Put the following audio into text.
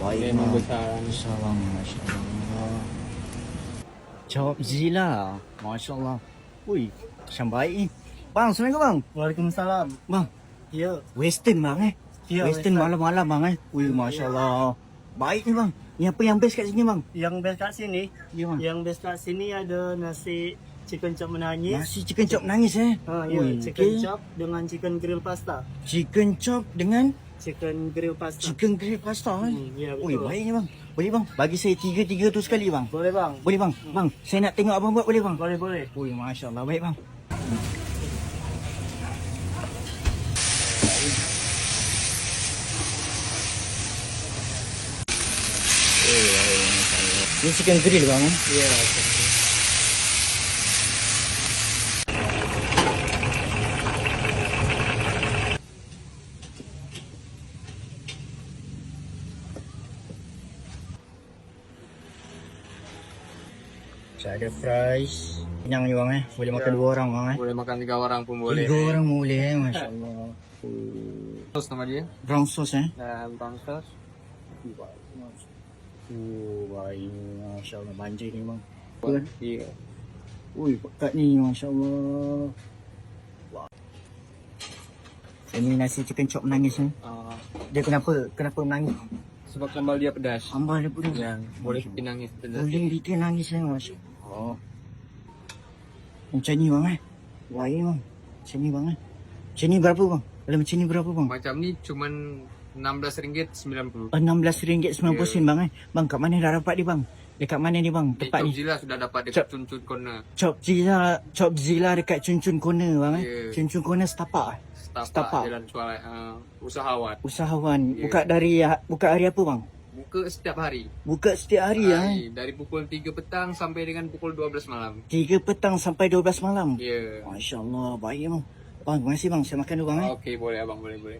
Baik Memang bang. besaran. Besar bang, Masya Allah. Chop Zilla, Masya Allah. Ui, macam baik ni. Bang, Assalamualaikum bang. Waalaikumsalam. Bang, Ya, Western bang Ya, Western Western. malam-malam bang Ui, Masya Allah. Baik ni bang. Ni apa yang best kat sini bang? yang best kat sini, Ya bang. yang best kat sini ada nasi chicken chop menangis. Nasi chicken chop nangis Ha, ya, Ui, chicken okey. chop dengan chicken grill pasta. Chicken chop dengan Chicken grill pasta. chicken grill pasta Ya, Ui, betul. baik ni bang. Boleh bang, bagi saya tiga tu sekali bang. Boleh bang? Boleh bang. Bang, saya nak tengok abang buat boleh bang? Boleh, boleh. Ui, Masya Allah. Baik bang. Ini chicken grill bang Ya. Saya ada fries. Kenyang ni bang Boleh makan Ya. 2 orang bang Boleh makan 3 orang pun boleh. 3 orang boleh Masya Allah. Sos nama dia. Brown sauce Dan bang sos. Baik. Masya Allah. Banjir ni bang. Iya. Ui, pekat ni Masya Allah. Wah. Ini nasi chicken chop menangis ni. Dia kenapa menangis? Sebab sambal dia pedas. Sambal dia pedas. Dan boleh bikin nangis pedas. Boleh bikin nangis Masya Allah. Macam ni bang Baik bang. Macam ni bang Macam ni berapa bang? Kalau macam ni berapa bang? Macam ni cuman RM16.90. RM16.90 bang Bang, kat mana dah dapat dia bang? Dekat mana ni bang? Di Tempat Top ni. Zilla sudah dapat dekat Cun-Cun Corner. Chop Zilla dekat Cun-Cun Corner bang Ya. Cun-Cun Corner setapak Setapak Setapak. Jalan Cualai. Usahawan. Usahawan. Ya. Buka hari apa bang? Buka setiap hari. Buka setiap hari Dari pukul 3 petang sampai dengan pukul 12 malam. 3 petang sampai 12 malam. Ya. Masya Allah, baik bang. Bang, terima kasih bang. Saya makan dulu bang Okey, boleh abang, boleh.